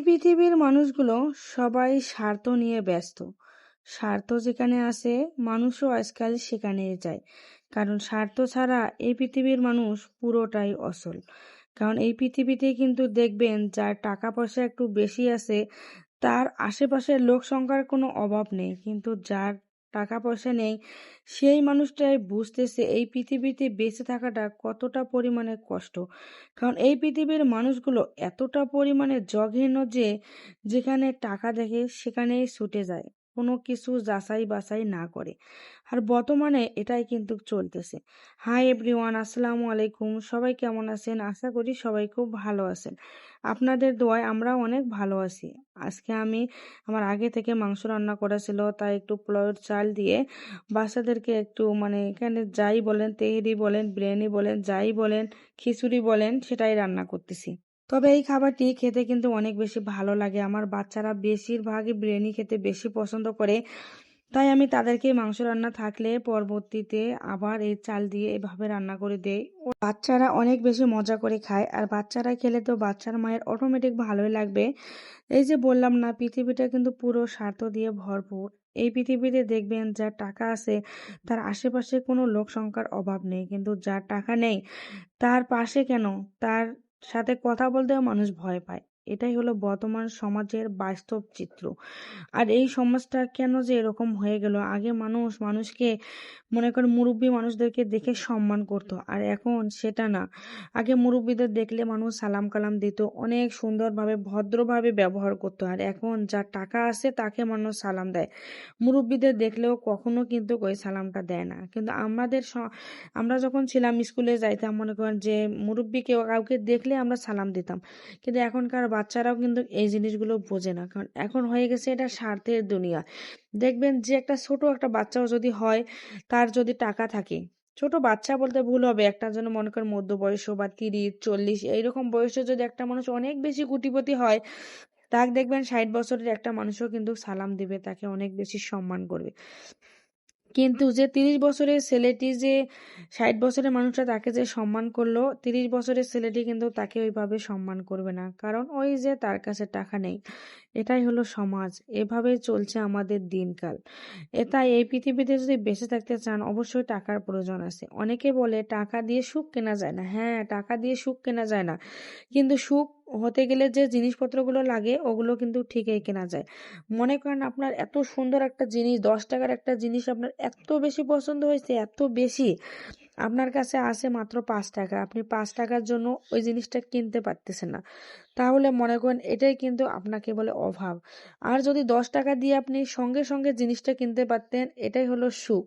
পৃথিবীর মানুষগুলো সবাই স্বার্থ নিয়ে ব্যস্ত। স্বার্থ যেখানে আছে মানুষও আজকাল সেখানেই যায়। কারণ স্বার্থ ছাড়া এই পৃথিবীর মানুষ পুরোটাই অচল। কারণ এই পৃথিবীতে কিন্তু দেখবেন যার টাকা পয়সা একটু বেশি আছে তার আশেপাশের লোক সংখ্যার কোনো অভাব নেই, কিন্তু যার টাকা পয়সা নেই সেই মানুষটাই বুঝতেছে এই পৃথিবীতে বেঁচে থাকাটা কতটা পরিমাণে কষ্ট। কারণ এই পৃথিবীর মানুষগুলো এতটা পরিমাণে জঘন্য যে যেখানে টাকা দেখে সেখানেই ছুটে যায়, কোনো কিছু যাচাই বাছাই না করে। আর বর্তমানে এটাই কিন্তু চলতেছে। হাই এভরিওয়ান, আসসালামু আলাইকুম। সবাই কেমন আছেন? আশা করি সবাই খুব ভালো আছেন। আপনাদের দোয়ায় আমরা অনেক ভালো আছি। আজকে আমি আমার আগে থেকে মাংস রান্না করা ছিল, তাই একটু পোলাওয়ের চাল দিয়ে বাচ্চাদেরকে একটু এখানে যাই বলেন, তেহেরি বলেন, বিরিয়ানি বলেন, যাই বলেন, খিচুড়ি বলেন, সেটাই রান্না করতেছি। তবে এই খাবারটি খেতে কিন্তু অনেক বেশি ভালো লাগে। আমার বাচ্চারা বেশিরভাগই বিরিয়ানি খেতে বেশি পছন্দ করে, তাই আমি তাদেরকে মাংস রান্না থাকলে পরবর্তীতে আবার এই চাল দিয়ে এভাবে রান্না করে দেই। বাচ্চারা অনেক বেশি মজা করে খায়, আর বাচ্চারা খেলে তো বাচ্চার মায়ের অটোমেটিক ভালোই লাগবে। এই যে বললাম না, পৃথিবীটা কিন্তু পুরো স্বার্থ দিয়ে ভরপুর। এই পৃথিবীতে দেখবেন যার টাকা আছে তার আশেপাশে কোনো লোক সংখ্যার অভাব নেই, কিন্তু যার টাকা নেই তার পাশে কেন, তার সাথে কথা বলতেও মানুষ ভয় পায়। এটাই হলো বর্তমান সমাজের বাস্তব চিত্র। আর এই সমাজটা কেন যে এরকম হয়ে গেল, আগে মানুষ মানুষকে মনে করেন মুরব্বী মানুষদেরকে দেখে সম্মান করত, আর এখন সেটা না। আগে মুরব্বীদের দেখলে মানুষ সালাম কালাম দিত, অনেক সুন্দরভাবে ভদ্রভাবে ব্যবহার করতো, আর এখন যার টাকা আছে তাকে মানুষ সালাম দেয়। মুরব্বীদের দেখলেও কখনো কিন্তু ওই সালামটা দেয় না। কিন্তু আমরা যখন ছিলাম স্কুলে যাইতাম, মনে করেন যে মুরব্বীকে কাউকে দেখলে আমরা সালাম দিতাম। কিন্তু এখনকার বাচ্চারাও কিন্তু এই জিনিসগুলো বোঝে না, কারণ এখন হয়ে গেছে এটা স্বার্থের দুনিয়া। দেখবেন যে একটা ছোট একটা বাচ্চাও যদি হয়, তার যদি টাকা থাকে, ছোট বাচ্চা বলতে ভুল হবে, একটা জন্য মনে করেন মধ্য বয়স বা 30-40 এইরকম বয়সে যদি একটা মানুষ অনেক বেশি কোটিপতি হয়, তাকে দেখবেন 60 বছরের একটা মানুষও কিন্তু সালাম দিবে, তাকে অনেক বেশি সম্মান করবে। কিন্তু যে 30 বছরের ছেলেটি, যে 60 বছরের মানুষটা তাকে যে সম্মান করলো, 30 বছরের ছেলেটি কিন্তু তাকে ওইভাবে সম্মান করবে না, কারণ ওই যে তার কাছে টাকা নেই। এটাই হলো সমাজ, এভাবেই চলছে আমাদের দিনকাল। তাই এই পৃথিবীতে যদি বেঁচে থাকতে চান অবশ্যই টাকার প্রয়োজন আছে। অনেকে বলে টাকা দিয়ে সুখ কেনা যায় না। হ্যাঁ, টাকা দিয়ে সুখ কেনা যায় না, কিন্তু সুখ হতে গেলে যে জিনিসপত্রগুলো লাগে ওগুলো কিন্তু ঠিকই কেনা যায়। মনে করেন আপনার এত সুন্দর একটা জিনিস, 10 টাকার একটা জিনিস আপনার এত বেশি পছন্দ হয়েছে, এত বেশি, আপনার কাছে আছে মাত্র 5 টাকা, আপনি 5 টাকার জন্য ওই জিনিসটা কিনতে পারতেছেন না, তাহলে মনে করেন এটাই কিন্তু আপনাকে বলে অভাব। আর যদি 10 টাকা দিয়ে আপনি সঙ্গে সঙ্গে জিনিসটা কিনতে পারতেন, এটাই হলো সুখ।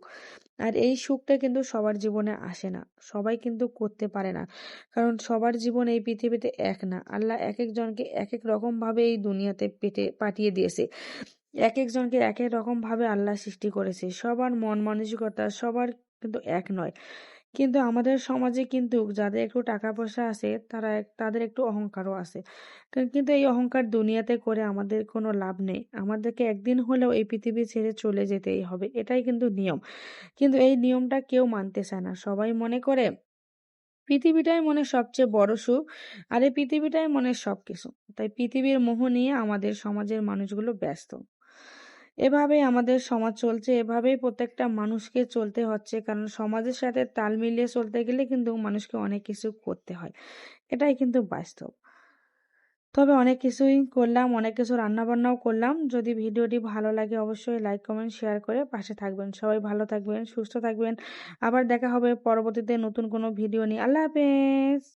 আর এই সুখটা কিন্তু সবার জীবনে আসে না, সবাই কিন্তু করতে পারে না, কারণ সবার জীবন এই পৃথিবীতে এক না। আল্লাহ এক একজনকে এক এক রকম ভাবে এই দুনিয়াতে পাঠিয়ে দিয়েছে। এক একজনকে এক এক রকম ভাবে আল্লাহ সৃষ্টি করেছে। সবার মন মানসিকতা সবার কিন্তু এক নয়। কিন্তু আমাদের সমাজে কিন্তু যাদের একটু টাকা পয়সা আছে তাদের একটু অহংকারও আছে। কিন্তু এই অহংকার দুনিয়াতে করে আমাদের কোনো লাভ নেই। আমাদেরকে একদিন হলেও এই পৃথিবী ছেড়ে চলে যেতেই হবে, এটাই কিন্তু নিয়ম। কিন্তু এই নিয়মটা কেউ মানতে চায় না। সবাই মনে করে পৃথিবীটাই মনে সবচেয়ে বড় সুখ, আর এই পৃথিবীটাই মনে সবকিছু। তাই পৃথিবীর মোহ নিয়ে আমাদের সমাজের মানুষগুলো ব্যস্ত। এভাবেই আমাদের সমাজ চলছে, এভাবেই প্রত্যেকটা মানুষকে চলতে হচ্ছে, কারণ সমাজের সাথে তাল মিলিয়ে চলতে গেলে কিন্তু মানুষকে অনেক কিছু করতে হয়। এটাই কিন্তু বাস্তব। তবে অনেক কিছুই করলাম, অনেক কিছু রান্না বান্নাও করলাম। যদি ভিডিওটি ভালো লাগে অবশ্যই লাইক কমেন্ট শেয়ার করে পাশে থাকবেন। সবাই ভালো থাকবেন, সুস্থ থাকবেন। আবার দেখা হবে পরবর্তীতে নতুন কোনো ভিডিও নিয়ে। আল্লাহ হাফেজ।